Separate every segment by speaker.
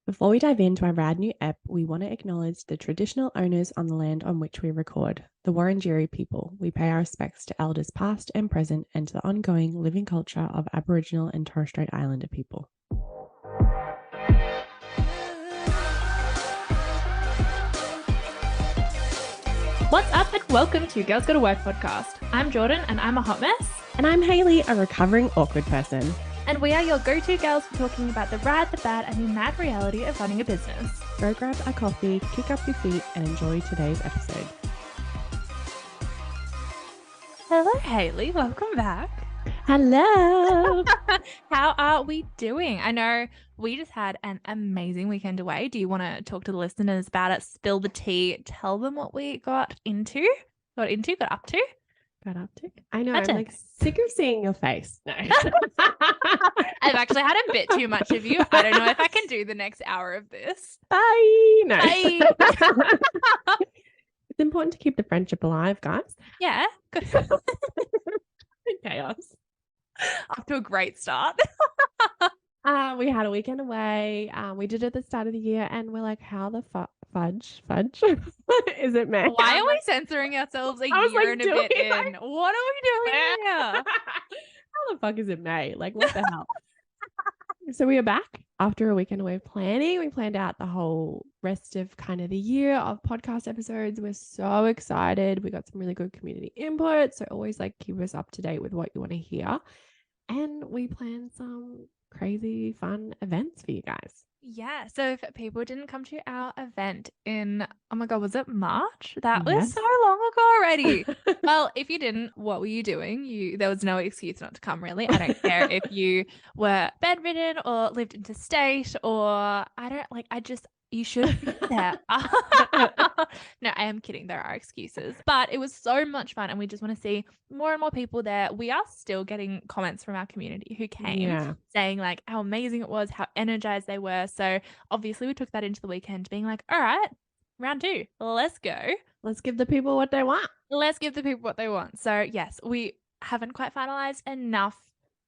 Speaker 1: Before we dive into our rad new ep, we want to acknowledge the traditional owners on the land on which we record, the Wurundjeri people. We pay our respects to elders past and present and to the ongoing living culture of Aboriginal and Torres Strait Islander people.
Speaker 2: What's up and welcome to Girls Gotta Work podcast. I'm Jordan and I'm a hot mess.
Speaker 1: And I'm Hayleigh, a recovering awkward person.
Speaker 2: And we are your go-to girls for talking about the rad, the bad, and the mad reality of running a business.
Speaker 1: Go grab a coffee, kick up your feet, and enjoy today's episode.
Speaker 2: Hello, Hayleigh. Welcome back.
Speaker 1: Hello.
Speaker 2: How are we doing? I know we just had an amazing weekend away. Do you want to talk to the listeners about it? Spill the tea. Tell them what we got up to.
Speaker 1: Got up to? I know. I'm like sick of seeing your face. No.
Speaker 2: I've actually had a bit too much of you. I don't know if I can do the next hour of this.
Speaker 1: Bye. No.
Speaker 2: Bye.
Speaker 1: It's important to keep the friendship alive, guys.
Speaker 2: Yeah.
Speaker 1: Chaos.
Speaker 2: Off to a great start.
Speaker 1: We had a weekend away. We did it at the start of the year, and we're like, how the fudge is it, man?
Speaker 2: Why are we censoring ourselves a year and a bit in? What are we doing here?
Speaker 1: How the fuck is it May? Like, what the hell? So we are back after a weekend away planning. We planned out the whole rest of kind of the year of podcast episodes. We're so excited. We got some really good community input. So always like keep us up to date with what you want to hear. And we planned some crazy fun events for you guys.
Speaker 2: Yeah. So if people didn't come to our event in, oh my God, was it March? That was so long ago already. Well, if you didn't, what were you doing? There was no excuse not to come, really. I don't care if you were bedridden or lived interstate or you should be there. No, I am kidding. There are excuses, but it was so much fun. And we just want to see more and more people there. We are still getting comments from our community who came saying like how amazing it was, how energized they were. So obviously we took that into the weekend being like, all right, round 2, let's go.
Speaker 1: Let's give the people what they want.
Speaker 2: So yes, we haven't quite finalized enough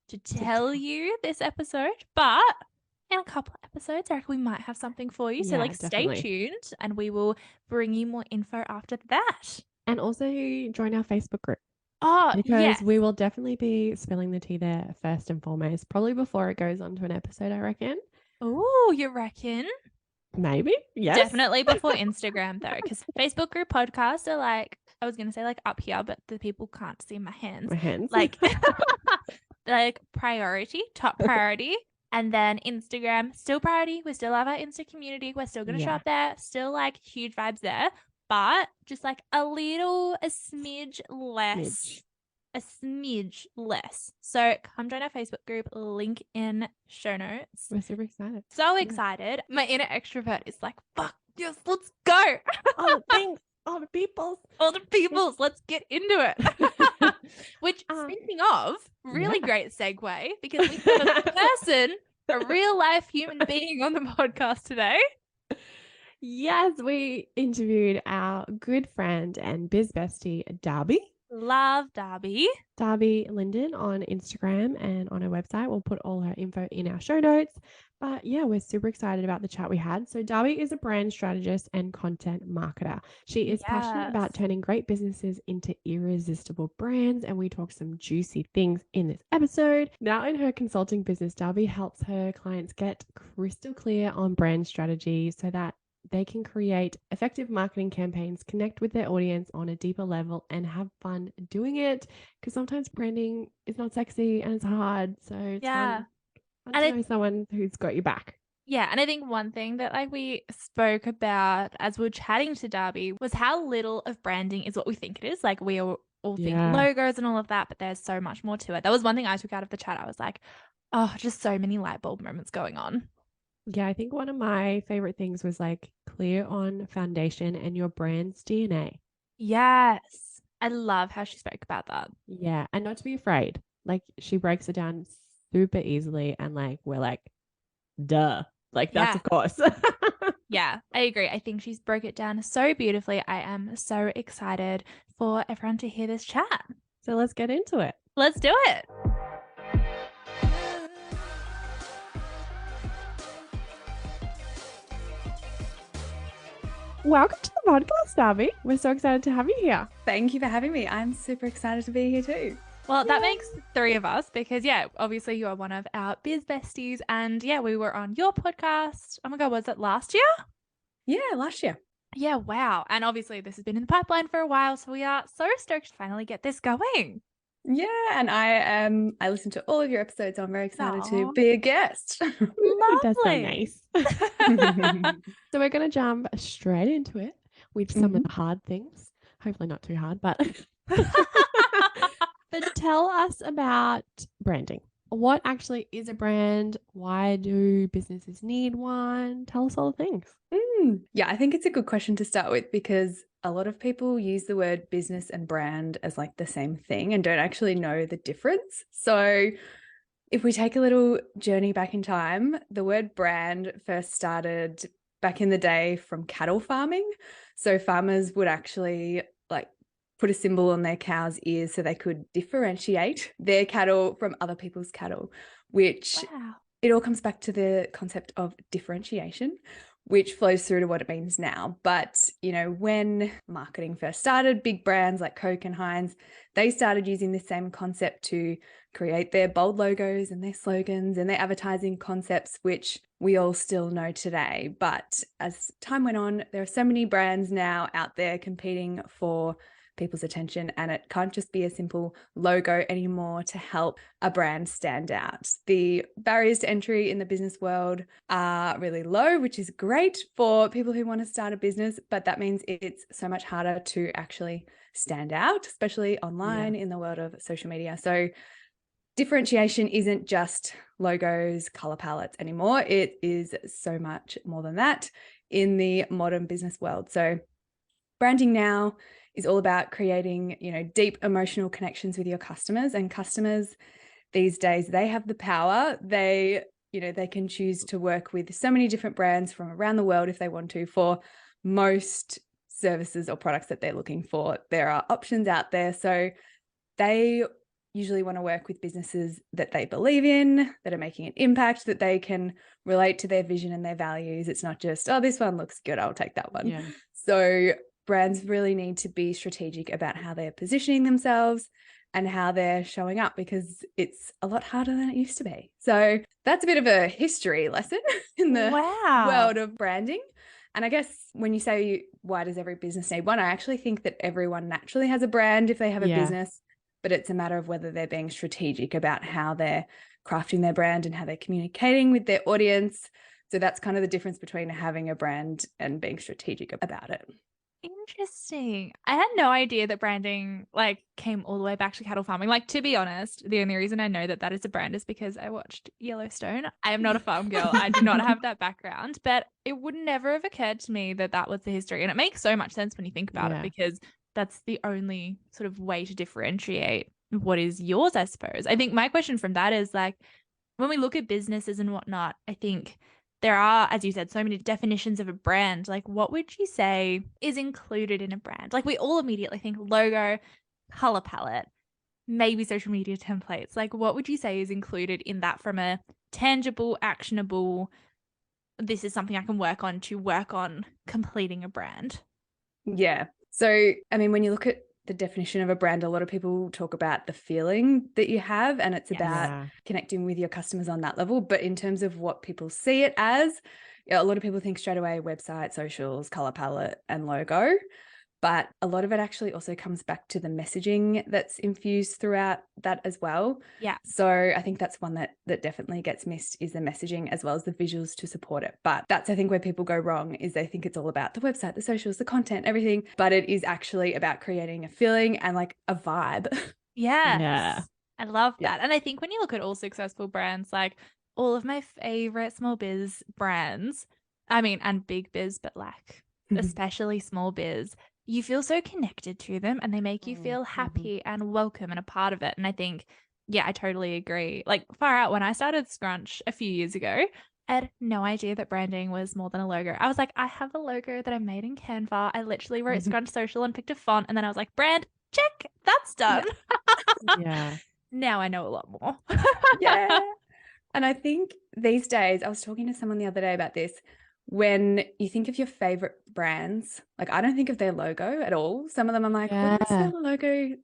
Speaker 2: to tell you this episode, but in a couple of episodes, I reckon we might have something for you. So definitely. Stay tuned and we will bring you more info after that.
Speaker 1: And also join our Facebook group.
Speaker 2: Oh,
Speaker 1: because we will definitely be spilling the tea there first and foremost, probably before it goes on to an episode, I reckon.
Speaker 2: Oh, you reckon?
Speaker 1: Maybe. Yes.
Speaker 2: Definitely before Instagram though, because Facebook group podcasts are like, I was going to say like up here, but the people can't see my hands. Like, top priority. And then Instagram, still priority. We still have our Insta community. We're still going to show up there. Still like huge vibes there. But just like a smidge less. So come join our Facebook group. Link in show notes.
Speaker 1: We're super excited.
Speaker 2: So excited. My inner extrovert is like, fuck, yes, let's go.
Speaker 1: All the things. All the peoples.
Speaker 2: Let's get into it. Which, speaking of, really great segue because we have a person, a real life human being on the podcast today.
Speaker 1: Yes, we interviewed our good friend and biz bestie, Darby.
Speaker 2: Love Darby.
Speaker 1: Darby Lyndon on Instagram and on her website. We'll put all her info in our show notes. But yeah, we're super excited about the chat we had. So Darby is a brand strategist and content marketer. She is passionate about turning great businesses into irresistible brands. And we talk some juicy things in this episode. Now in her consulting business, Darby helps her clients get crystal clear on brand strategy so that they can create effective marketing campaigns, connect with their audience on a deeper level and have fun doing it. Because sometimes branding is not sexy and it's hard. So it's fun to know someone who's got your back.
Speaker 2: Yeah. And I think one thing that like we spoke about as we were chatting to Darby was how little of branding is what we think it is. Like we all think logos and all of that, but there's so much more to it. That was one thing I took out of the chat. I was like, oh, just so many light bulb moments going on.
Speaker 1: Yeah, I think one of my favorite things was like clear on foundation and your brand's DNA.
Speaker 2: Yes. I love how she spoke about that.
Speaker 1: Yeah. And not to be afraid. Like she breaks it down super easily and like we're like, duh. Like that's of course.
Speaker 2: Yeah, I agree. I think she's broke it down so beautifully. I am so excited for everyone to hear this chat.
Speaker 1: So let's get into it.
Speaker 2: Let's do it.
Speaker 1: Welcome to the podcast, Darby. We're so excited to have you here.
Speaker 3: Thank you for having me. I'm super excited to be here too.
Speaker 2: Well, that makes 3 of us because, obviously you are one of our biz besties. And we were on your podcast. Oh my God, was it last year?
Speaker 3: Yeah, last year.
Speaker 2: Yeah, wow. And obviously this has been in the pipeline for a while. So we are so stoked to finally get this going.
Speaker 3: Yeah, and I listened to all of your episodes, so I'm very excited to be a guest.
Speaker 1: That's so
Speaker 2: Lovely.
Speaker 1: nice. So we're going to jump straight into it with some of the hard things. Hopefully not too hard, but but tell us about branding. What actually is a brand? Why do businesses need one? Tell us all the things.
Speaker 3: Yeah, I think it's a good question to start with because a lot of people use the word business and brand as like the same thing and don't actually know the difference. So if we take a little journey back in time, the word brand first started back in the day from cattle farming. So farmers would actually like put a symbol on their cows' ears so they could differentiate their cattle from other people's cattle, which it all comes back to the concept of differentiation, which flows through to what it means now. But, you know, when marketing first started, big brands like Coke and Heinz, they started using the same concept to create their bold logos and their slogans and their advertising concepts, which we all still know today. But as time went on, there are so many brands now out there competing for people's attention, and it can't just be a simple logo anymore to help a brand stand out. The barriers to entry in the business world are really low, which is great for people who want to start a business, but that means it's so much harder to actually stand out, especially online in the world of social media. So differentiation isn't just logos, color palettes anymore. It is so much more than that in the modern business world. So branding now is all about creating, you know, deep emotional connections with your customers, and customers these days, they have the power. They can choose to work with so many different brands from around the world if they want to for most services or products that they're looking for. There are options out there. So they usually want to work with businesses that they believe in, that are making an impact, that they can relate to their vision and their values. It's not just, oh, this one looks good, I'll take that one. Yeah. So brands really need to be strategic about how they're positioning themselves and how they're showing up, because it's a lot harder than it used to be. So that's a bit of a history lesson in the world of branding. And I guess when you say, why does every business need one? I actually think that everyone naturally has a brand if they have a business, but it's a matter of whether they're being strategic about how they're crafting their brand and how they're communicating with their audience. So that's kind of the difference between having a brand and being strategic about it.
Speaker 2: Interesting. I had no idea that branding came all the way back to cattle farming. To be honest, the only reason I know that is a brand is because I watched Yellowstone. I am not a farm girl. I do not have that background, but it would never have occurred to me that was the history. And it makes so much sense when you think about it, because that's the only sort of way to differentiate what is yours, I suppose. I think my question from that is when we look at businesses and whatnot, I think there are, as you said, so many definitions of a brand. What would you say is included in a brand? We all immediately think logo, color palette, maybe social media templates. What would you say is included in that from a tangible, actionable, this is something I can work on to work on completing a brand?
Speaker 3: Yeah. So, I mean, when you look at the definition of a brand, a lot of people talk about the feeling that you have, and it's about connecting with your customers on that level. But in terms of what people see it as, a lot of people think straight away website, socials, color palette, and logo. But a lot of it actually also comes back to the messaging that's infused throughout that as well.
Speaker 2: Yeah.
Speaker 3: So I think that's one that definitely gets missed, is the messaging as well as the visuals to support it. But that's, I think, where people go wrong, is they think it's all about the website, the socials, the content, everything. But it is actually about creating a feeling and a vibe.
Speaker 2: Yeah. I love that. And I think when you look at all successful brands, all of my favorite small biz brands, I mean, and big biz, but especially small biz, you feel so connected to them and they make you feel happy and welcome and a part of it. And I think, I totally agree. Far out, when I started Scrunch a few years ago, I had no idea that branding was more than a logo. I was I have a logo that I made in Canva. I literally wrote Scrunch Social and picked a font, and then I was brand, check, that's done. Now I know a lot more.
Speaker 3: And I think these days, I was talking to someone the other day about this, when you think of your favorite brands, like I don't think of their logo at all. Some of them I'm like, what does
Speaker 1: Yeah.
Speaker 3: their logo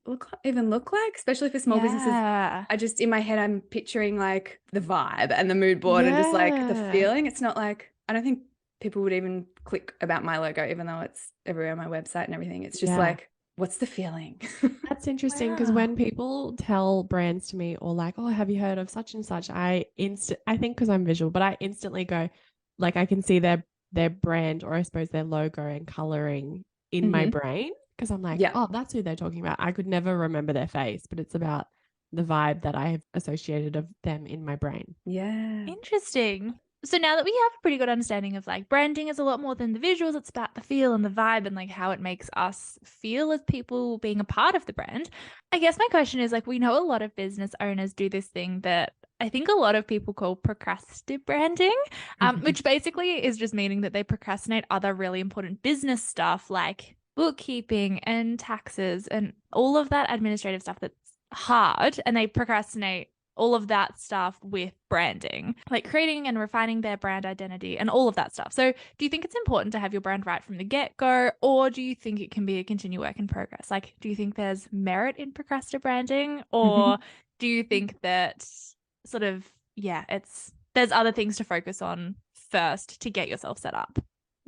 Speaker 3: even look like? Especially for small businesses.
Speaker 2: Yeah.
Speaker 3: I just, in my head, I'm picturing like the vibe and the mood board and just like the
Speaker 1: Yeah.
Speaker 3: feeling. It's not like, I don't think people would even click about my logo, even though it's everywhere on my website and everything. It's just
Speaker 1: Yeah.
Speaker 3: like, what's the feeling?
Speaker 1: That's interesting because
Speaker 2: Wow.
Speaker 1: when people tell brands to me or like, oh, have you heard of such and such? I think because I'm visual, but I instantly go, like I can see their brand or I suppose their logo and coloring in my
Speaker 3: Mhm.
Speaker 1: brain because I'm like,
Speaker 3: Yeah.
Speaker 1: oh, that's who they're talking about. I could never remember their face, but it's about the vibe that I have associated of them in my brain.
Speaker 3: Yeah.
Speaker 2: Interesting. So now that we have a pretty good understanding of like branding is a lot more than the visuals, it's about the feel and the vibe and like how it makes us feel as people being a part of the brand. I guess my question is like, we know a lot of business owners do this thing that I think a lot of people call Procrasti-Branding, which basically is just meaning that they procrastinate other really important business stuff like bookkeeping and taxes and all of that administrative stuff that's hard, and they procrastinate all of that stuff with branding, like creating and refining their brand identity and all of that stuff. So do you think it's important to have your brand right from the get-go, or do you think it can be a continued work in progress? Like, do you think there's merit in Procrasti-Branding, or do you think that sort of, yeah, there's other things to focus on first to get yourself set up?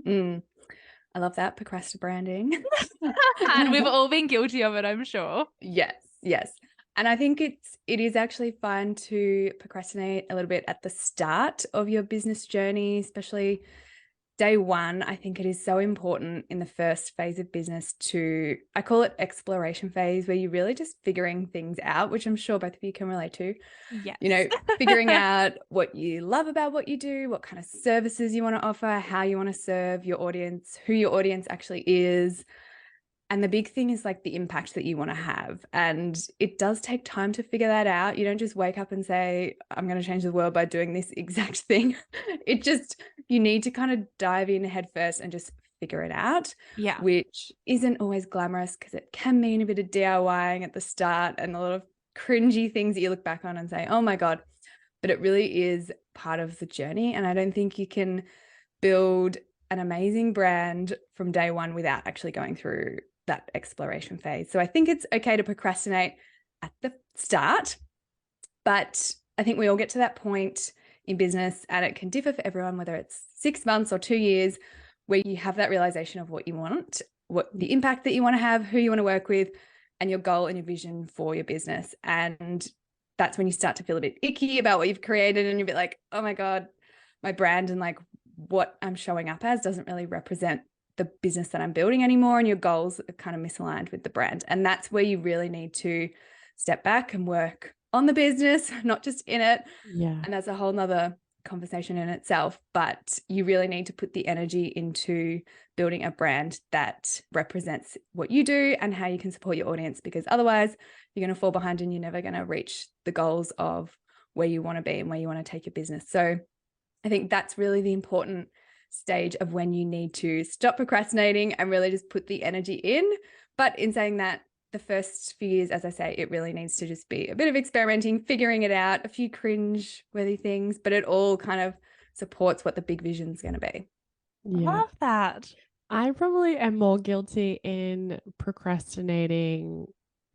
Speaker 3: I love that, Procrasti-Branding.
Speaker 2: And we've all been guilty of it, I'm sure.
Speaker 3: Yes, yes. And I think it is actually fun to procrastinate a little bit at the start of your business journey, especially day one. I think it is so important in the first phase of business I call it exploration phase, where you're really just figuring things out, which I'm sure both of you can relate to.
Speaker 2: Yes.
Speaker 3: You know, figuring out what you love about what you do, what kind of services you want to offer, how you want to serve your audience, who your audience actually is. And the big thing is like the impact that you want to have. And it does take time to figure that out. You don't just wake up and say, I'm going to change the world by doing this exact thing. You need to kind of dive in head first and just figure it out.
Speaker 2: Yeah.
Speaker 3: Which isn't always glamorous because it can mean a bit of DIYing at the start and a lot of cringy things that you look back on and say, oh my God. But it really is part of the journey. And I don't think you can build an amazing brand from day one without actually going through that exploration phase. So I think it's okay to procrastinate at the start, but I think we all get to that point in business, and it can differ for everyone, whether it's 6 months or 2 years, where you have that realization of what you want, what the impact that you want to have, who you want to work with, and your goal and your vision for your business. And that's when you start to feel a bit icky about what you've created, and you're a bit like, oh my God, my brand and like what I'm showing up as doesn't really represent the business that I'm building anymore, and your goals are kind of misaligned with the brand. And that's where you really need to step back and work on the business, not just in it.
Speaker 1: Yeah.
Speaker 3: And that's a whole nother conversation in itself, but you really need to put the energy into building a brand that represents what you do and how you can support your audience, because otherwise you're going to fall behind and you're never going to reach the goals of where you want to be and where you want to take your business. So I think that's really the important stage of when you need to stop procrastinating and really just put the energy in. But in saying that, the first few years, as I say, it really needs to just be a bit of experimenting, figuring it out, a few cringe-worthy things, but it all kind of supports what the big vision is going to be.
Speaker 1: Yeah.
Speaker 2: Love that.
Speaker 1: I probably am more guilty in procrastinating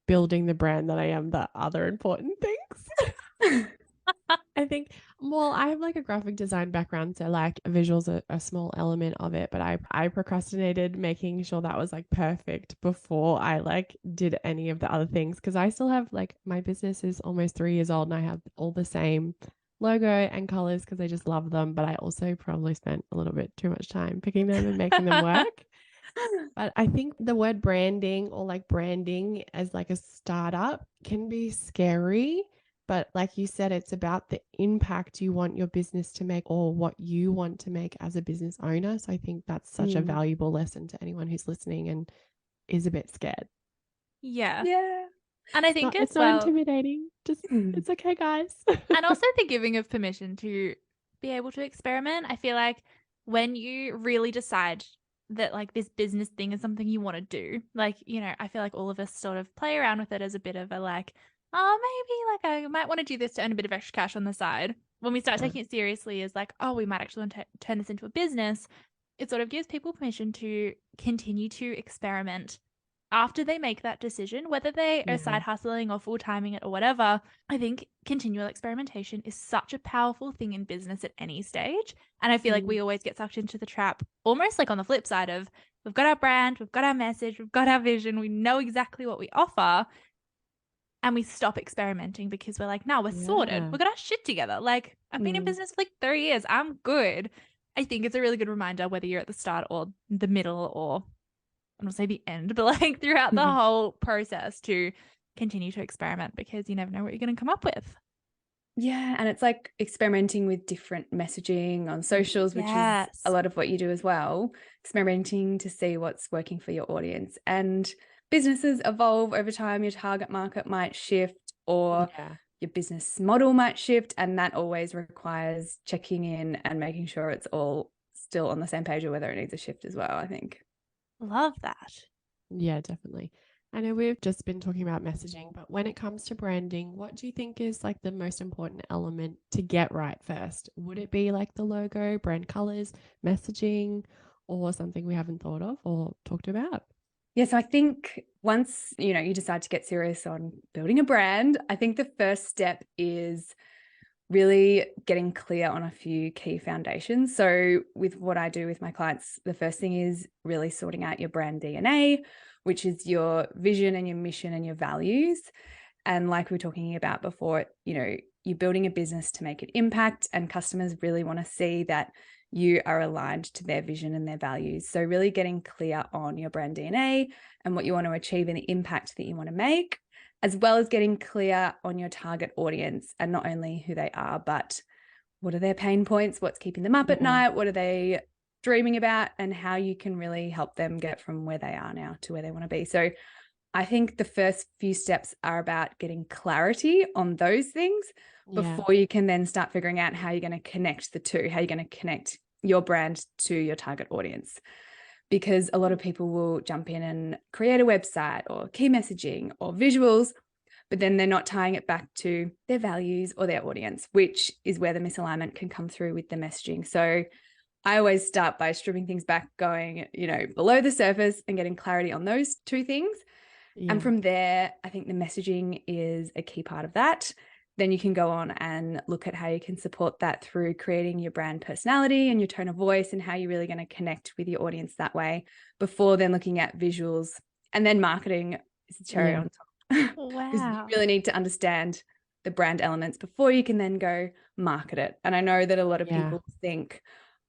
Speaker 1: building the brand than I am the other important things. I think, well, I have like a graphic design background, so like visuals are a small element of it, but I procrastinated making sure that was like perfect before I like did any of the other things, because I still have like my business is almost 3 years old and I have all the same logo and colors because I just love them, but I also probably spent a little bit too much time picking them and making them work. But I think the word branding or like branding as like a startup can be scary. But like you said, it's about the impact you want your business to make or what you want to make as a business owner. So I think that's such a valuable lesson to anyone who's listening and is a bit scared.
Speaker 2: Yeah.
Speaker 3: Yeah.
Speaker 2: And I think
Speaker 1: It's
Speaker 2: as well,
Speaker 1: not intimidating. Just it's okay, guys.
Speaker 2: and also the giving of permission to be able to experiment. I feel like when you really decide that like this business thing is something you want to do, like, you know, I feel like all of us sort of play around with it as a bit of a like, oh, maybe like I might want to do this to earn a bit of extra cash on the side. when we start taking it seriously as like, oh, we might actually want to turn this into a business, it sort of gives people permission to continue to experiment after they make that decision, whether they are side hustling or full timing it or whatever. I think continual experimentation is such a powerful thing in business at any stage. And I feel like we always get sucked into the trap, almost like on the flip side of, we've got our brand, we've got our message, we've got our vision, we know exactly what we offer. And we stop experimenting because we're like, no, we're sorted. We've got our shit together. Like, I've been in business for like 3 years. I'm good. I think it's a really good reminder, whether you're at the start or the middle, or I don't say the end, but like throughout the whole process, to continue to experiment, because you never know what you're going to come up with.
Speaker 3: Yeah. And it's like experimenting with different messaging on socials, which is a lot of what you do as well. Experimenting to see what's working for your audience. And businesses evolve over time. Your target market might shift, or your business model might shift. And that always requires checking in and making sure it's all still on the same page, or whether it needs a shift as well, I think.
Speaker 2: Love that.
Speaker 1: Yeah, definitely. I know we've just been talking about messaging, but when it comes to branding, what do you think is like the most important element to get right first? Would it be like the logo, brand colors, messaging, or something we haven't thought of or talked about?
Speaker 3: Yeah, so I think once, you decide to get serious on building a brand, I think the first step is really getting clear on a few key foundations. So with what I do with my clients, the first thing is really sorting out your brand DNA, which is your vision and your mission and your values. And like we were talking about before, you're building a business to make an impact, and customers really want to see that you are aligned to their vision and their values. So really getting clear on your brand DNA and what you want to achieve and the impact that you want to make, as well as getting clear on your target audience, and not only who they are, but what are their pain points, what's keeping them up at night, what are they dreaming about, and how you can really help them get from where they are now to where they want to be. So I think the first few steps are about getting clarity on those things before you can then start figuring out how you're going to connect the two, how you're going to connect your brand to your target audience. Because a lot of people will jump in and create a website or key messaging or visuals, but then they're not tying it back to their values or their audience, which is where the misalignment can come through with the messaging. So I always start by stripping things back, going, below the surface, and getting clarity on those two things. And from there, I think the messaging is a key part of that. Then you can go on and look at how you can support that through creating your brand personality and your tone of voice, and how you're really going to connect with your audience that way, before then looking at visuals. And then marketing is the cherry on top. Because you really need to understand the brand elements before you can then go market it. And I know that a lot of people think,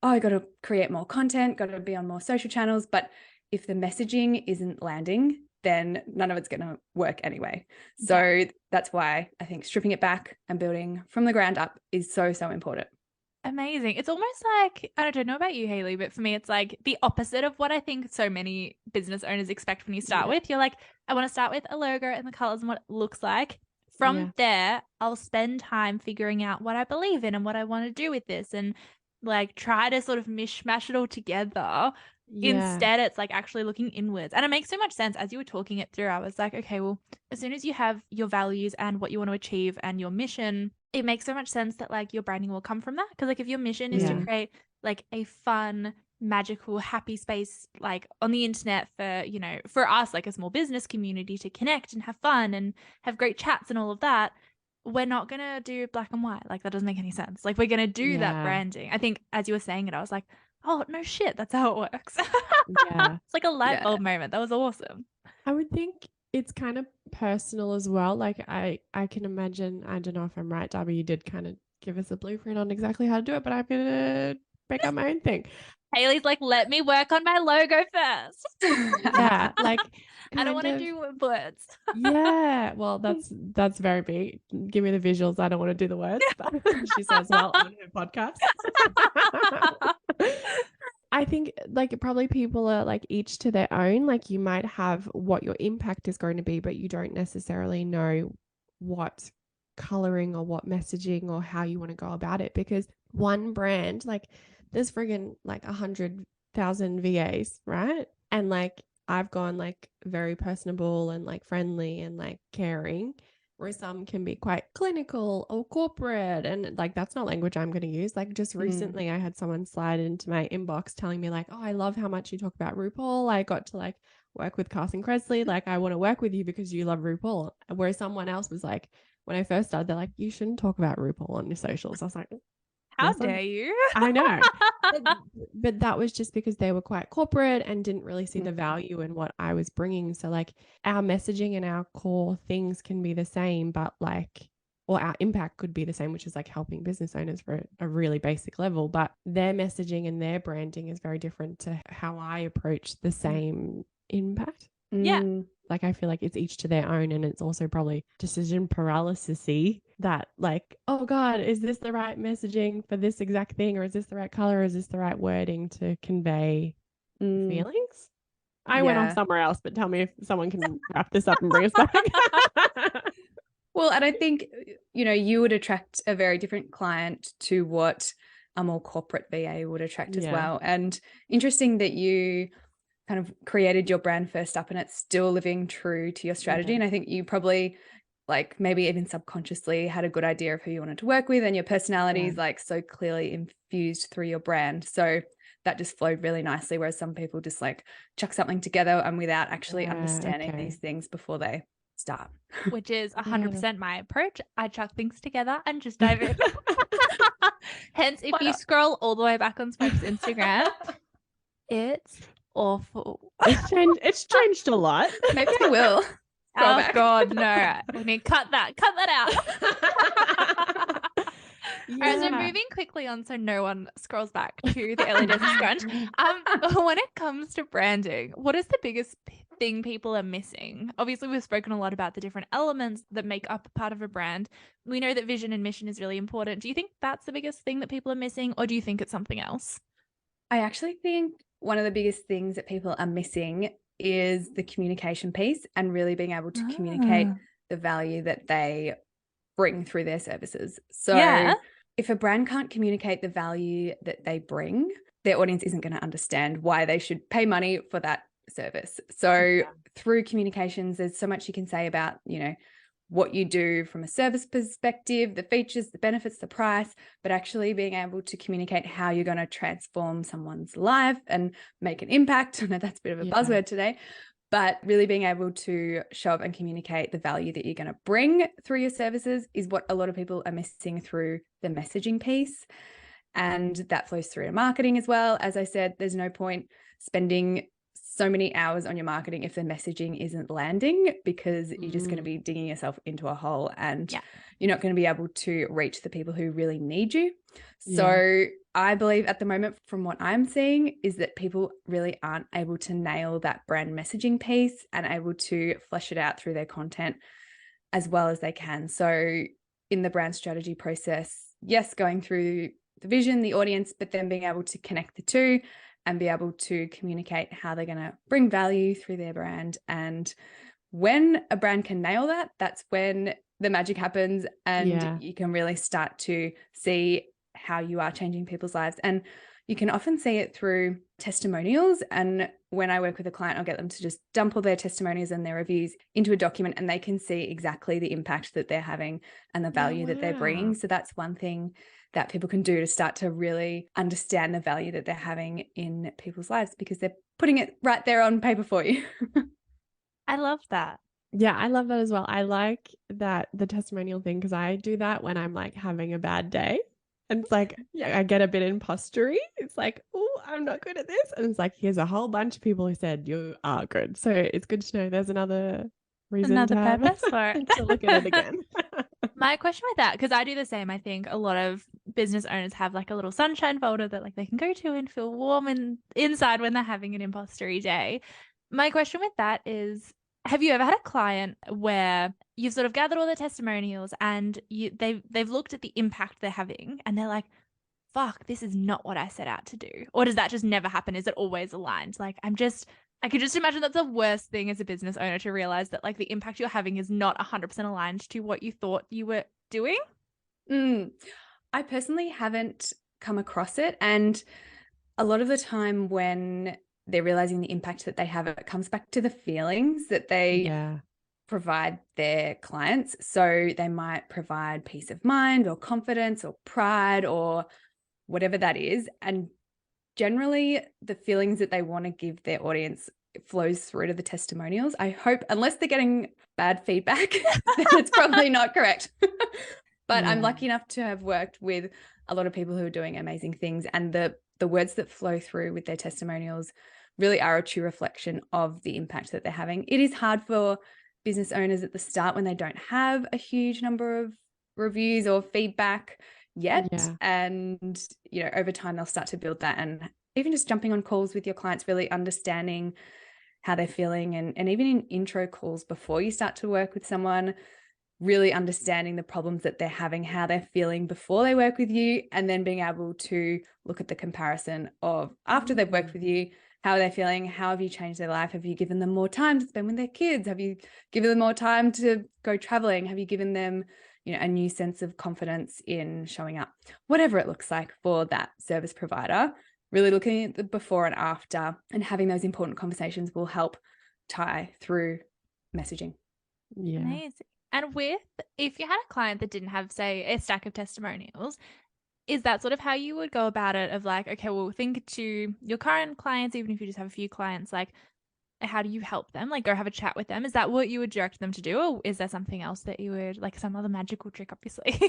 Speaker 3: oh, I got to create more content, got to be on more social channels. But if the messaging isn't landing, then none of it's going to work anyway. So that's why I think stripping it back and building from the ground up is so, so important.
Speaker 2: Amazing. It's almost like, I don't know about you, Hayleigh, but for me, it's like the opposite of what I think so many business owners expect when you start with. You're like, I want to start with a logo and the colors and what it looks like. From there, I'll spend time figuring out what I believe in and what I want to do with this, and like try to sort of mishmash it all together. Instead, it's like actually looking inwards. And it makes so much sense as you were talking it through. I was like, okay, well, as soon as you have your values and what you want to achieve and your mission, it makes so much sense that like your branding will come from that. Because like if your mission is to create like a fun, magical, happy space like on the internet for, for us, like a small business community to connect and have fun and have great chats and all of that, we're not going to do black and white. Like that doesn't make any sense. Like we're going to do that branding. I think as you were saying it, I was like, oh, no shit, that's how it works. It's like a light bulb moment. That was awesome.
Speaker 1: I would think it's kind of personal as well. Like I can imagine, I don't know if I'm right, Darby, you did kind of give us a blueprint on exactly how to do it, but I'm going to make up my own thing.
Speaker 2: Hayleigh's like, let me work on my logo first.
Speaker 1: Like
Speaker 2: I don't want to do words.
Speaker 1: Well, that's very big. Give me the visuals. I don't want to do the words. But she says, well, on her podcast. I think like probably people are like each to their own. Like you might have what your impact is going to be, but you don't necessarily know what coloring or what messaging or how you want to go about it, because one brand, like there's friggin' like 100,000 VAs, right? And like I've gone like very personable and like friendly and like caring, or some can be quite clinical or corporate. And like, that's not language I'm going to use. Like, just recently I had someone slide into my inbox telling me like, oh, I love how much you talk about RuPaul. I got to like work with Carson Kressley. Like, I want to work with you because you love RuPaul. Whereas someone else was like, when I first started, they're like, you shouldn't talk about RuPaul on your socials. I was like,
Speaker 2: How
Speaker 1: yes,
Speaker 2: dare you?
Speaker 1: I know. But that was just because they were quite corporate and didn't really see the value in what I was bringing. So like our messaging and our core things can be the same, but like, or our impact could be the same, which is like helping business owners for a really basic level, but their messaging and their branding is very different to how I approach the same impact.
Speaker 2: Yeah.
Speaker 1: Like, I feel like it's each to their own. And it's also probably decision paralysis-y that like, oh God, is this the right messaging for this exact thing? Or is this the right color? Or is this the right wording to convey feelings? I went off somewhere else, but tell me if someone can wrap this up and bring us back.
Speaker 3: Well, and I think, you know, you would attract a very different client to what a more corporate VA would attract as well. And interesting that you kind of created your brand first up and it's still living true to your strategy. And I think you probably like maybe even subconsciously had a good idea of who you wanted to work with, and your personality is like so clearly infused through your brand. So that just flowed really nicely. Whereas some people just like chuck something together and without actually understanding these things before they start.
Speaker 2: Which is 100% my approach. I chuck things together and just dive in. Hence, if you scroll all the way back on Smoke's Instagram, it's awful.
Speaker 1: It's changed a lot.
Speaker 3: Maybe I will.
Speaker 2: Oh God, no. We need to cut that out. All right, so moving quickly on so no one scrolls back to the early days of Scrunch. When it comes to branding, what is the biggest thing people are missing? Obviously, we've spoken a lot about the different elements that make up a part of a brand. We know that vision and mission is really important. Do you think that's the biggest thing that people are missing, or do you think it's something else?
Speaker 3: I actually think one of the biggest things that people are missing is the communication piece and really being able to communicate the value that they bring through their services. So if a brand can't communicate the value that they bring, their audience isn't going to understand why they should pay money for that service. So through communications, there's so much you can say about, you know, what you do from a service perspective, the features, the benefits, the price, but actually being able to communicate how you're going to transform someone's life and make an impact. I know that's a bit of a buzzword today, but really being able to show up and communicate the value that you're going to bring through your services is what a lot of people are missing through the messaging piece. And that flows through to marketing as well. As I said, there's no point spending so many hours on your marketing if the messaging isn't landing, because you're just going to be digging yourself into a hole and you're not going to be able to reach the people who really need you. So I believe at the moment, from what I'm seeing, is that people really aren't able to nail that brand messaging piece and able to flesh it out through their content as well as they can. So in the brand strategy process, yes, going through the vision, the audience, but then being able to connect the two and be able to communicate how they're going to bring value through their brand. And when a brand can nail that, that's when the magic happens and you can really start to see how you are changing people's lives. And you can often see it through testimonials. And when I work with a client, I'll get them to just dump all their testimonials and their reviews into a document, and they can see exactly the impact that they're having and the value that they're bringing. So that's one thing that people can do to start to really understand the value that they're having in people's lives, because they're putting it right there on paper for you.
Speaker 2: I love that.
Speaker 1: Yeah, I love that as well. I like that, the testimonial thing, because I do that when I'm like having a bad day. And it's like, I get a bit impostery. It's like, oh, I'm not good at this. And it's like, here's a whole bunch of people who said you are good. So it's good to know there's another reason,
Speaker 2: another purpose for it.
Speaker 1: to look at it again.
Speaker 2: My question with that, because I do the same, I think a lot of business owners have like a little sunshine folder that like they can go to and feel warm and inside when they're having an impostery day. My question with that is, have you ever had a client where you've sort of gathered all the testimonials and they've looked at the impact they're having and they're like, fuck, this is not what I set out to do? Or does that just never happen? Is it always aligned? Like, I could just imagine that's the worst thing as a business owner, to realize that like the impact you're having is not 100% aligned to what you thought you were doing.
Speaker 3: I personally haven't come across it. And a lot of the time when they're realizing the impact that they have, it comes back to the feelings that they provide their clients. So they might provide peace of mind or confidence or pride or whatever that is. And generally the feelings that they want to give their audience flows through to the testimonials. I hope, unless they're getting bad feedback, then it's probably not correct. But I'm lucky enough to have worked with a lot of people who are doing amazing things, and the words that flow through with their testimonials really are a true reflection of the impact that they're having. It is hard for business owners at the start when they don't have a huge number of reviews or feedback yet. And, you know, over time they'll start to build that, and even just jumping on calls with your clients, really understanding how they're feeling, and even in intro calls before you start to work with someone, really understanding the problems that they're having, how they're feeling before they work with you, and then being able to look at the comparison of after they've worked with you, how are they feeling? How have you changed their life? Have you given them more time to spend with their kids? Have you given them more time to go traveling? Have you given them, you know, a new sense of confidence in showing up? Whatever it looks like for that service provider, really looking at the before and after and having those important conversations will help tie through messaging.
Speaker 2: Amazing. And if you had a client that didn't have, say, a stack of testimonials, is that sort of how you would go about it, of like, okay, well, think to your current clients, even if you just have a few clients, like, how do you help them? Like, go have a chat with them. Is that what you would direct them to do? Or is there something else that you would, like some other magical trick, obviously?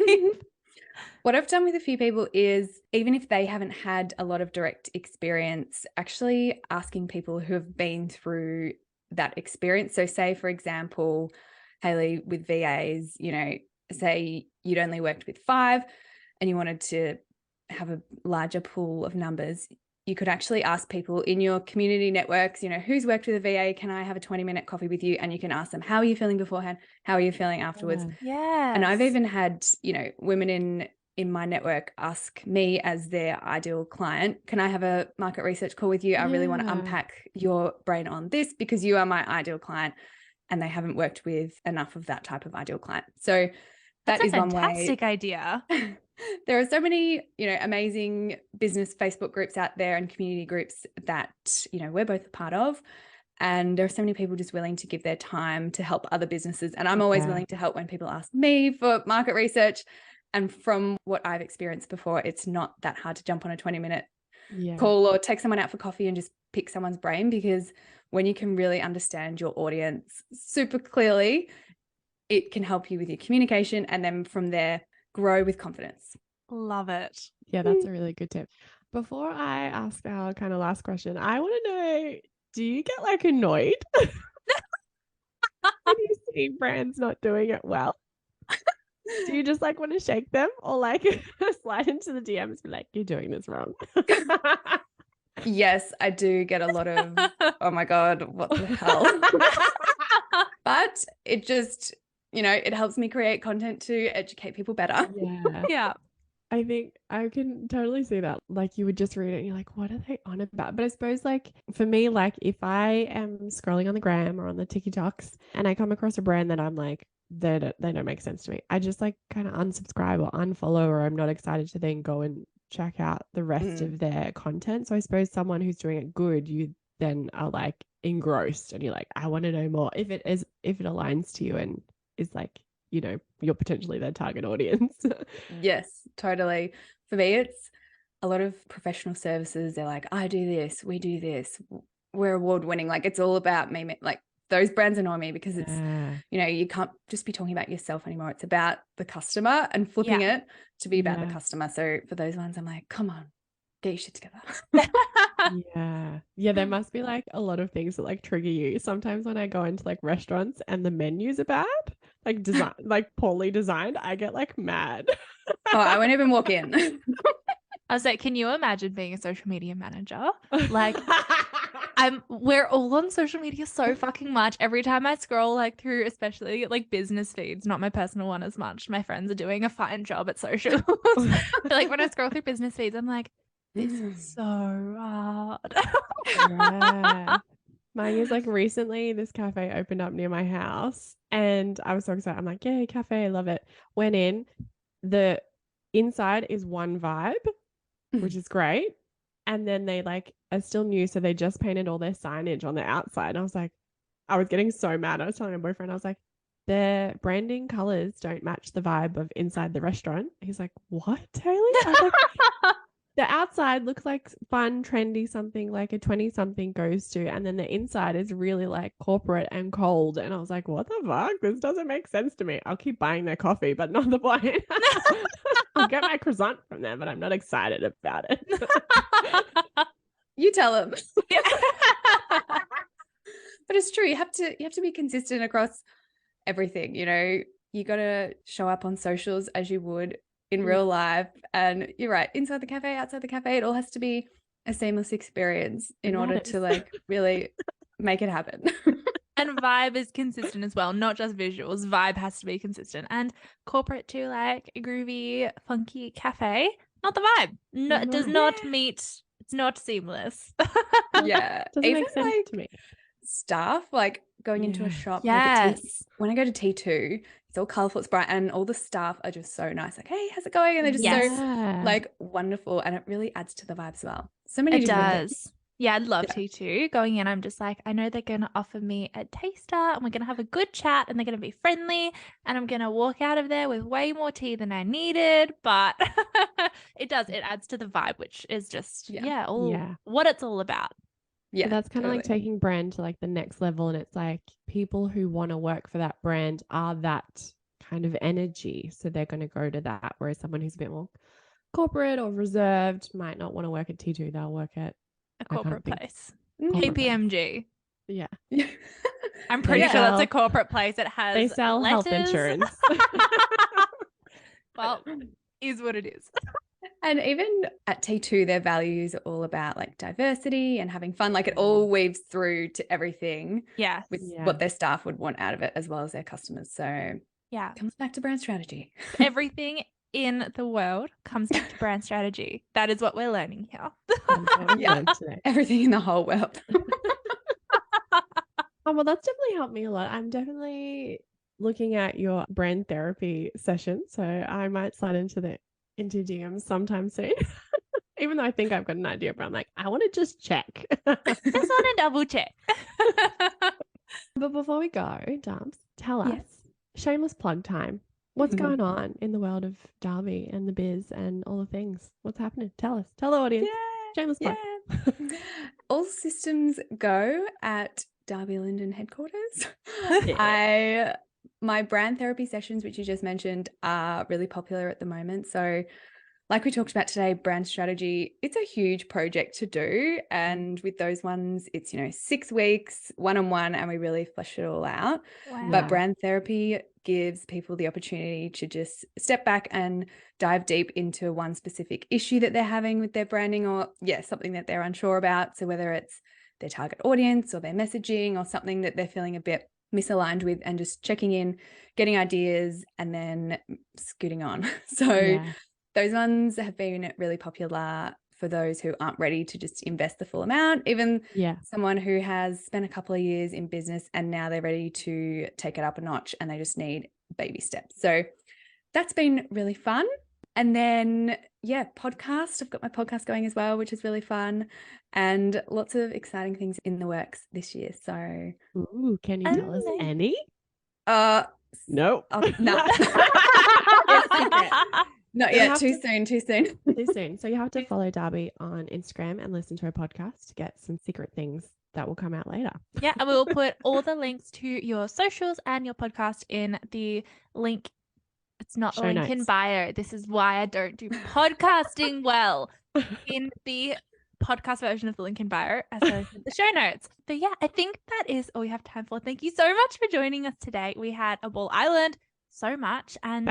Speaker 3: What I've done with a few people is, even if they haven't had a lot of direct experience, actually asking people who have been through that experience. So say, for example, Hayleigh, with VAs, you know, say you'd only worked with 5 and you wanted to have a larger pool of numbers, you could actually ask people in your community networks, you know, who's worked with a VA? Can I have a 20-minute coffee with you? And you can ask them, how are you feeling beforehand? How are you feeling afterwards?
Speaker 2: Yeah.
Speaker 3: And I've even had, you know, women in my network ask me as their ideal client, can I have a market research call with you? I really want to unpack your brain on this because you are my ideal client. And they haven't worked with enough of that type of ideal client. So that is one way.
Speaker 2: Fantastic idea.
Speaker 3: There are so many, you know, amazing business Facebook groups out there and community groups that, you know, we're both a part of. And there are so many people just willing to give their time to help other businesses. And I'm always willing to help when people ask me for market research. And from what I've experienced before, it's not that hard to jump on a 20-minute call or take someone out for coffee and just pick someone's brain, because when you can really understand your audience super clearly, it can help you with your communication, and then from there grow with confidence.
Speaker 2: Love it.
Speaker 1: Yeah, that's a really good tip. Before I ask our kind of last question, I want to know, do you get like annoyed when you see brands not doing it well? Do you just like want to shake them, or like slide into the DMs and be like, you're doing this wrong?
Speaker 3: Yes, I do get a lot of, oh my God, what the hell? But it just, you know, it helps me create content to educate people better.
Speaker 2: Yeah.
Speaker 1: I think I can totally see that. Like, you would just read it and you're like, what are they on about? But I suppose, like, for me, like, if I am scrolling on the gram or on the TikToks and I come across a brand that I'm like, they don't make sense to me, I just like kind of unsubscribe or unfollow, or I'm not excited to then go and check out the rest of their content. So I suppose someone who's doing it good, you then are like engrossed and you're like, I want to know more, if it aligns to you and is like, you know, you're potentially their target audience.
Speaker 3: Yes, totally. For me, it's a lot of professional services. They're like, I do this, we do this, we're award winning. Like, it's all about me. Like, those brands annoy me because it's, you know, you can't just be talking about yourself anymore. It's about the customer and flipping it to be about the customer. So for those ones, I'm like, come on, get your shit together.
Speaker 1: Yeah, there must be like a lot of things that like trigger you. Sometimes when I go into like restaurants and the menus are bad, like design, like poorly designed, I get like mad.
Speaker 3: Oh, I won't even walk in.
Speaker 2: I was like, can you imagine being a social media manager? Like, we're all on social media so fucking much. Every time I scroll like through, especially like business feeds, not my personal one as much. My friends are doing a fine job at socials. But like when I scroll through business feeds, I'm like, this is so hard.
Speaker 1: Mine is like, recently this cafe opened up near my house and I was so excited. I'm like, yay, cafe, I love it. Went in, the inside is one vibe, which is great. And then they like are still new, so they just painted all their signage on the outside. And I was like, I was getting so mad. I was telling my boyfriend, I was like, their branding colors don't match the vibe of inside the restaurant. He's like, what, Hayleigh? I was like, the outside looks like fun, trendy, something like a 20-something goes to. And then the inside is really like corporate and cold. And I was like, what the fuck? This doesn't make sense to me. I'll keep buying their coffee, but not the wine. I'll get my croissant from them, but I'm not excited about it.
Speaker 3: You tell them. But it's true. You have to be consistent across everything. You know, you got to show up on socials as you would in real life. And you're right. Inside the cafe, outside the cafe, it all has to be a seamless experience in order to like really make it happen.
Speaker 2: And vibe is consistent as well, not just visuals. Vibe has to be consistent. And corporate too, like a groovy, funky cafe, not the vibe. No, it does not meet. It's not seamless.
Speaker 3: Yeah.
Speaker 1: Doesn't
Speaker 3: Even
Speaker 1: make sense
Speaker 3: like
Speaker 1: to me.
Speaker 3: staff, like going into a shop.
Speaker 2: Yes.
Speaker 3: Like when I go to T2, it's all colorful, it's bright, and all the staff are just so nice. Like, hey, how's it going? And they're just so like wonderful, and it really adds to the vibe as well. So many different things.
Speaker 2: Yeah, I'd love T2. Going in, I'm just like, I know they're going to offer me a taster and we're going to have a good chat and they're going to be friendly and I'm going to walk out of there with way more tea than I needed. But it adds to the vibe, which is just, what it's all about.
Speaker 1: Yeah, so that's kind of like taking brand to like the next level. And it's like people who want to work for that brand are that kind of energy. So they're going to go to that. Whereas someone who's a bit more corporate or reserved might not want to work at T2. They'll work at
Speaker 2: a corporate place.
Speaker 1: KPMG.
Speaker 2: Yeah. I'm pretty sure that's a corporate place. It has
Speaker 1: They sell health insurance.
Speaker 2: Well, is what it is.
Speaker 3: And even at T2, their values are all about like diversity and having fun. Like it all weaves through to everything with what their staff would want out of it as well as their customers. So it comes back to brand strategy.
Speaker 2: Everything in the world comes back to brand strategy. That is what we're learning here.
Speaker 3: Everything in the whole world.
Speaker 1: Well, that's definitely helped me a lot. I'm definitely looking at your brand therapy session. So I might slide into DMs sometime soon. Even though I think I've got an idea, but I'm like, I want to just check.
Speaker 2: Just want to double check.
Speaker 1: But before we go, Dubs, tell us, shameless plug time. What's going on in the world of Darby and the biz and all the things? What's happening? Tell us. Tell the audience. Shameless plug.
Speaker 3: All systems go at Darby Lyndon headquarters. My brand therapy sessions, which you just mentioned, are really popular at the moment. So like we talked about today, brand strategy, it's a huge project to do. And with those ones, it's, 6 weeks, one-on-one, and we really flesh it all out.
Speaker 2: Wow.
Speaker 3: But brand therapy gives people the opportunity to just step back and dive deep into one specific issue that they're having with their branding or, something that they're unsure about. So whether it's their target audience or their messaging or something that they're feeling a bit misaligned with, and just checking in, getting ideas, and then scooting on. So those ones have been really popular for those who aren't ready to just invest the full amount. Even someone who has spent a couple of years in business and now they're ready to take it up a notch and they just need baby steps. So that's been really fun. And then, podcast. I've got my podcast going as well, which is really fun, and lots of exciting things in the works this year. So,
Speaker 1: can you tell us any?
Speaker 3: No.
Speaker 1: No.
Speaker 3: Not yet. Too soon.
Speaker 1: Too soon. So you have to follow Darby on Instagram and listen to her podcast to get some secret things that will come out later.
Speaker 2: Yeah, and we will put all the links to your socials and your podcast in the link. It's not the link in bio. This is why I don't do podcasting well. In the podcast version of the link in bio, as well as the show notes. But I think that is all we have time for. Thank you so much for joining us today. We had a ball. I learned so much, and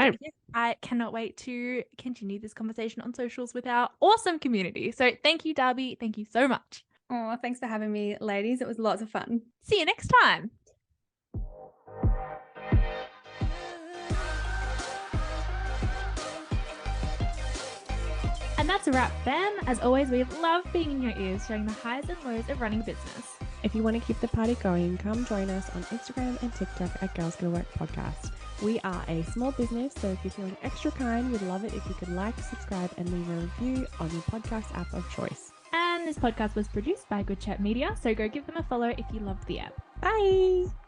Speaker 2: I cannot wait to continue this conversation on socials with our awesome community. So thank you, Darby. Thank you so much.
Speaker 3: Oh, thanks for having me, ladies. It was lots of fun.
Speaker 2: See you next time. And that's a wrap, fam. As always, we love being in your ears, sharing the highs and lows of running a business.
Speaker 1: If you want to keep the party going, come join us on Instagram and TikTok at Girls Gonna Work Podcast. We are a small business, so if you're feeling extra kind, we'd love it if you could like, subscribe, and leave a review on your podcast app of choice.
Speaker 2: And this podcast was produced by Good Chat Media, so go give them a follow if you loved the app.
Speaker 1: Bye!